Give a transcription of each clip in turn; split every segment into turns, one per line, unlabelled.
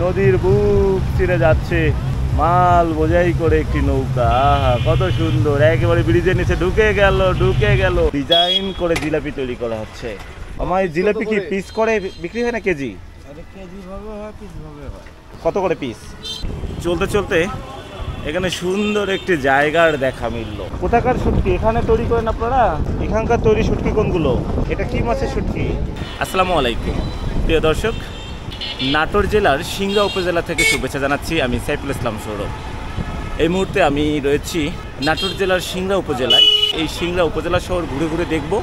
নদীর বুক চিরে যাচ্ছে মাল বোঝাই করে একটি নৌকা। আহা কত সুন্দর, একেবারে ব্রিজের নিচে ঢুকে গেল। ডিজাইন করে জিলাপি তৈরি করা হচ্ছে। আমার এই জিলাপি কি পিস করে বিক্রি হয় না কেজি?
কেজি ভাবে হয়, পিস ভাবে হয়।
কত করে পিস? চলতে চলতে এখানে সুন্দর একটি জায়গার দেখা মিলল। কোথাকার শুটকি এখানে তৈরি করেন আপনারা? এখানকার তৈরি শুটকি কোনগুলো? এটা কি মাছের শুটকি? আসসালামু আলাইকুম প্রিয় দর্শক, নাটোর জেলার সিংড়া উপজেলা থেকে শুভেচ্ছা জানাচ্ছি। আমি সাইফুল ইসলাম সৌরভ। এই মুহূর্তে আমি রয়েছি নাটোর জেলার সিংড়া উপজেলায়। এই সিংড়া উপজেলা শহর ঘুরে ঘুরে দেখব,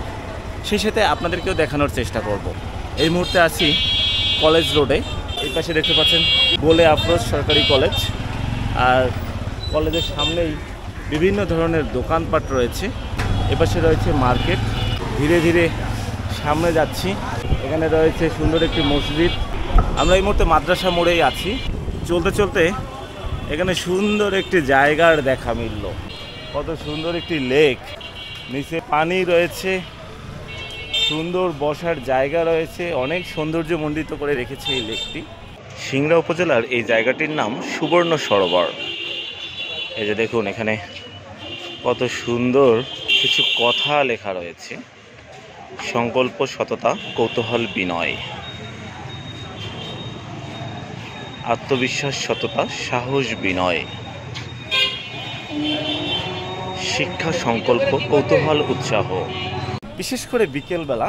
সেই সাথে আপনাদেরকেও দেখানোর চেষ্টা করব। এই মুহূর্তে আছি কলেজ রোডে। এই পাশে দেখতে পাচ্ছেন গোলে আফরোজ সরকারি কলেজ, আর কলেজের সামনেই বিভিন্ন ধরনের দোকানপাট রয়েছে। এপাশে রয়েছে মার্কেট। ধীরে ধীরে সামনে যাচ্ছি। এখানে রয়েছে সুন্দর একটি মসজিদ। আমরা এই মুহূর্তে মাদ্রাসা মোড়েই আছি। চলতে চলতে এখানে সুন্দর একটি জায়গার দেখা মিলল। কত সুন্দর একটি লেক, নিচে পানি রয়েছে, সুন্দর বসার জায়গা রয়েছে, অনেক সৌন্দর্যমণ্ডিত করে রেখেছে এই লেকটি। সিংড়া উপজেলার এই জায়গাটির নাম সুবর্ণ সরোবর। এই যে দেখুন, এখানে কত সুন্দর কিছু কথা লেখা রয়েছে। সংকল্প, সততা, কৌতূহল, বিনয়, আত্মবিশ্বাস, সততা, সাহস, বিনয়, শিক্ষা, সংকল্প, কৌতূহল, উৎসাহ। বিশেষ করে বিকেলবেলা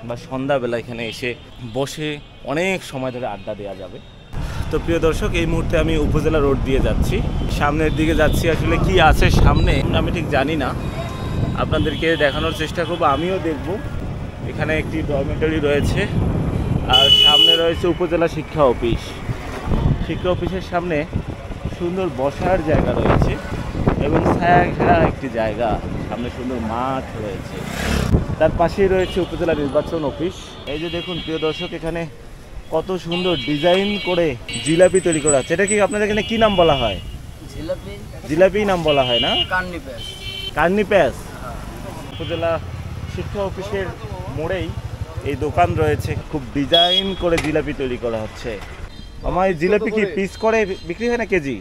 বা সন্ধ্যাবেলা এখানে এসে বসে অনেক সময় ধরে আড্ডা দেওয়া যাবে। তো প্রিয় দর্শক, এই মুহূর্তে আমি উপজেলা রোড দিয়ে যাচ্ছি, সামনের দিকে যাচ্ছি। আসলে কি আছে সামনে আমি ঠিক জানি না, আপনাদেরকে দেখানোর চেষ্টা করবো, আমিও দেখব। এখানে একটি ডরমিটরি রয়েছে, আর সামনে রয়েছে উপজেলা শিক্ষা অফিস। শিক্ষা অফিসের সামনে সুন্দর বসার জায়গা রয়েছে এবং ছায়া ঘেরা একটি জায়গা, সামনে সুন্দর মাঠ রয়েছে। তার পাশেই রয়েছে উপজেলা নির্বাচন অফিস। এই যে দেখুন প্রিয় দর্শক, এখানে কত সুন্দর ডিজাইন করে জিলাপি তৈরি করা হচ্ছে। এটা কি আপনাদের এখানে কি নাম বলা হয়? জিলাপি নাম বলা হয় না? কার্নি প্যাস। উপজেলা শিক্ষা অফিসের মোড়েই এই দোকান রয়েছে, খুব ডিজাইন করে জিলাপি তৈরি করা হচ্ছে। আমার এই জিলাপি কি পিস করে বিক্রি হয় না কেজি?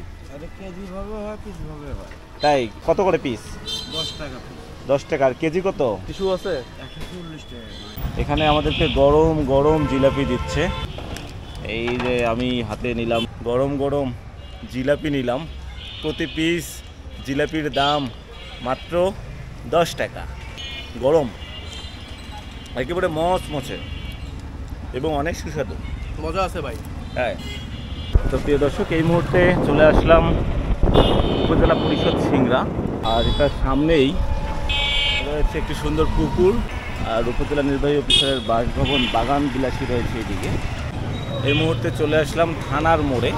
কেজি ভাবে হয়, পিস ভাবে হয়।
তাই কত করে পিস?
10 টাকা।
10 টাকা। আর কেজি কত?
টিস্যু আছে 140 টাকা।
এখানে আমাদেরকে গরম গরম জিলাপি দিচ্ছে। এই যে আমি হাতে নিলাম গরম গরম জিলাপি নিলাম। প্রতি পিস জিলাপির দাম মাত্র 10 টাকা। গরম, একেবারে মচমচে এবং অনেক সুস্বাদু,
মজা আছে ভাই।
হ্যাঁ। তো প্রিয় দর্শক, এই মুহূর্তে চলে আসলাম উপজেলা পরিষদ সিংড়া, আর এটার সামনেই রয়েছে একটি সুন্দর পুকুর, আর উপজেলা নির্বাহী অফিসারের বাসভবন বাগান বিলাসী রয়েছে এদিকে। এই মুহূর্তে চলে আসলাম থানার মোড়ে,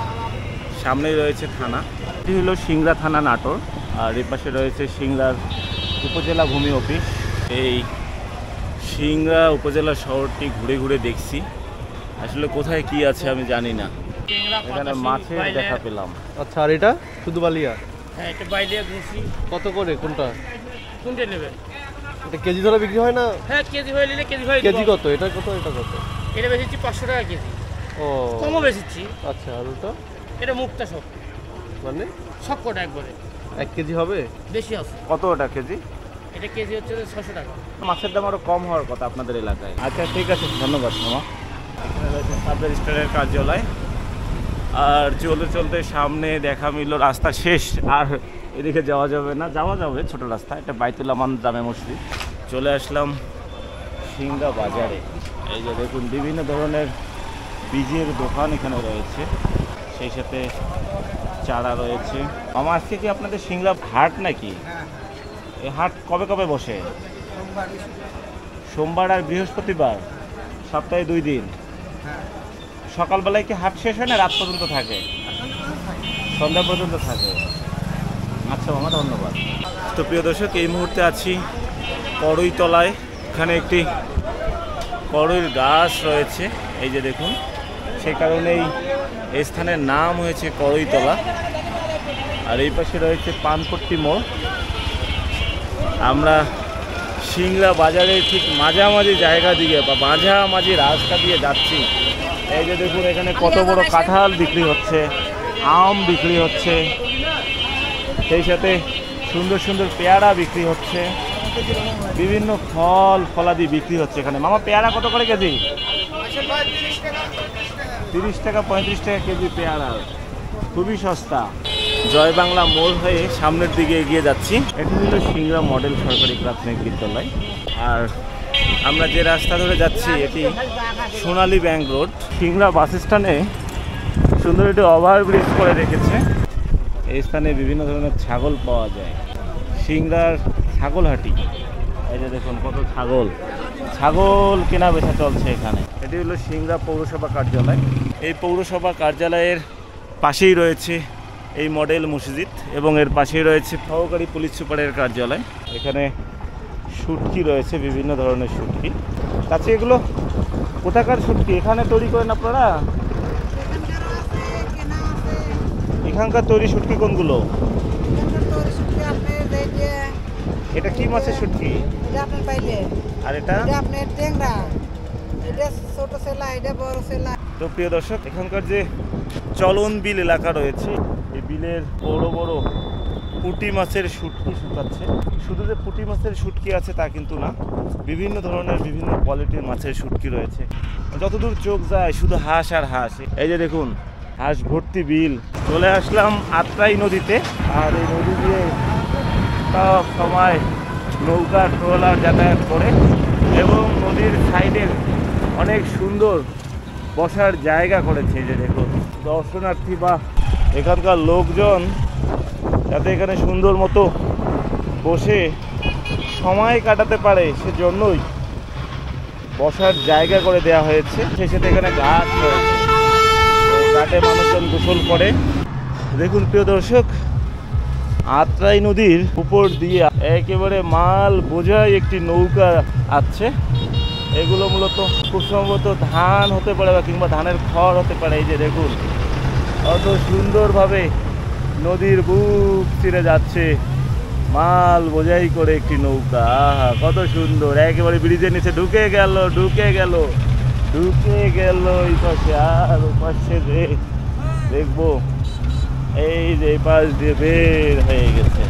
সামনেই রয়েছে থানা। এটি হলো সিংড়া থানা নাটোর, আর এর পাশে রয়েছে সিংড়ার উপজেলা ভূমি অফিস। এই সিংড়া উপজেলা শহরটি ঘুরে ঘুরে দেখছি, আসলে কোথায় কি আছে আমি জানি না। এখানে মাছের দেখা পেলাম।
আচ্ছা, আর এটা শুধু বালিয়া?
হ্যাঁ, এটা বাইলিয়া ঘুষি।
কত করে কোনটা?
কোনটা নেবে?
এটা কেজি ধরে বিক্রি হয় না?
হ্যাঁ, কেজি হয়ে নিলে কেজি হয়ে।
কেজি কত? এটা কত? এটা কত?
এটা বেচেছি 500 টাকা কেজি।
ও,
কমও বেচেছি।
আচ্ছা, আর ওটা?
এটা মুক্তা সব,
মানে
সব কটা একবারে।
1 কেজি হবে?
বেশি আছে।
কত ওটা কেজি?
এটা কেজি হচ্ছে 600 টাকা।
মাছের দাম আরও কম হওয়ার কথা আপনাদের এলাকায়। আচ্ছা ঠিক আছে, ধন্যবাদ মামা। এখানে রয়েছে সাব রেজিস্ট্রারের কার্যালয়। আর চলতে চলতে সামনে দেখা মিলল রাস্তা শেষ, আর এদিকে যাওয়া যাবে না। যাওয়া যাবে ছোট রাস্তা, এটা বাইতুল আমান জামে মসজিদ। চলে আসলাম সিংড়া বাজারে। এই যে দেখুন, বিভিন্ন ধরনের বীজের দোকান এখানে রয়েছে, সেই সাথে চারা রয়েছে। মামা, আজকে কি আপনাদের সিংড়া হাট নাকি? এই হাট কবে কবে বসে? সোমবার আর বৃহস্পতিবার, সপ্তাহে 2 দিন। সকালবেলায় কি হাট শেষ হয় না রাত পর্যন্ত থাকে? সন্ধ্যা পর্যন্ত থাকে। আচ্ছা মামা, ধন্যবাদ। তো প্রিয় দর্শক, এই মুহূর্তে আছি কড়ইতলায়। এখানে একটি কড়ইর গাছ রয়েছে, এই যে দেখুন। সেই কারণেই এই স্থানের নাম হয়েছে কড়ইতলা। আর এই পাশে রয়েছে পানপট্টি মোড়। আমরা সিংড়া বাজারের ঠিক মাঝামাঝি জায়গা দিয়ে বা মাঝামাঝি রাস্তা দিয়ে যাচ্ছি। এই যে দেখুন এখানে কত বড় কাঁঠাল বিক্রি হচ্ছে, আম বিক্রি হচ্ছে, সেই সাথে সুন্দর সুন্দর পেয়ারা বিক্রি হচ্ছে, বিভিন্ন ফলাদি বিক্রি হচ্ছে এখানে। মামা পেয়ারা কত করে কেজি? 30 টাকা 35 টাকা কেজি পেয়ারা, খুবই সস্তা। জয় বাংলা মোড় হয়ে সামনের দিকে এগিয়ে যাচ্ছি। এটি হলো সিংড়া মডেল সরকারি প্রাথমিক বিদ্যালয়। আর আমরা যে রাস্তা ধরে যাচ্ছি এটি সোনালী ব্যাংক রোড। সিংড়া বাস স্ট্যান্ডে সুন্দর একটি ওভারব্রিজ করে রেখেছে। এই স্থানে বিভিন্ন ধরনের ছাগল পাওয়া যায়। সিংড়ার ছাগলহাটি, এই যে দেখুন কত ছাগল কেনা বেচা চলছে এখানে। এটি হলো সিংড়া পৌরসভা কার্যালয়। এই পৌরসভা কার্যালয়ের পাশেই রয়েছে এই মডেল মসজিদ এবং এর পাশেই রয়েছে সহকারী পুলিশ সুপারের কার্যালয়। এখানে শুটকি রয়েছে, বিভিন্ন ধরনের শুটকি। কাছে এগুলো কোথাকার শুটকি? এখানে তৈরি করেন আপনারা? এখানকার তৈরি শুটকি কোনগুলো? এটা কি মাছের শুটকি? আর এটা তো প্রিয় দর্শক, এখানকার যে চলন বিল এলাকা রয়েছে, এই বিলের বড় বড় পুঁটি মাছের শুটকি শুকাচ্ছে। শুধু যে পুঁটি মাছের শুটকি আছে তা কিন্তু না, বিভিন্ন ধরনের বিভিন্ন কোয়ালিটির মাছের শুটকি রয়েছে। যতদূর চোখ যায় শুধু হাঁস আর হাঁস। এই যে দেখুন হাঁস ভর্তি বিল। চলে আসলাম আত্রাই নদীতে। আর এই নদী দিয়ে সব সময় নৌকা ট্রলার যাতায়াত করে এবং নদীর সাইডের অনেক সুন্দর বসার জায়গা করেছে। এই যে দেখুন দর্শনার্থী বা এখানকার লোকজন যাতে এখানে সুন্দর মতো বসে সময় কাটাতে পারে সেজন্যই বসার জায়গা করে দেওয়া হয়েছে। সেই সাথে এখানে ঘাট রয়েছে, ঘাটে মানুষজন গোসল করে। দেখুন প্রিয় দর্শক, আত্রাই নদীর উপর দিয়ে একেবারে মাল বোঝাই একটি নৌকা আসছে। এগুলো মূলত খুব সম্ভবত ধান হতে পারে বা কিংবা ধানের খড় হতে পারে। এই যে দেখুন কত সুন্দরভাবে নদীর বুক চিরে যাচ্ছে মাল বোঝাই করে একটি নৌকা। আহা কত সুন্দর, একেবারে ব্রিজের নিচে ঢুকে গেল এই পাশে। আর ও পাশে যে দেখবো এই যে পাশ দিয়ে বের হয়ে গেছে।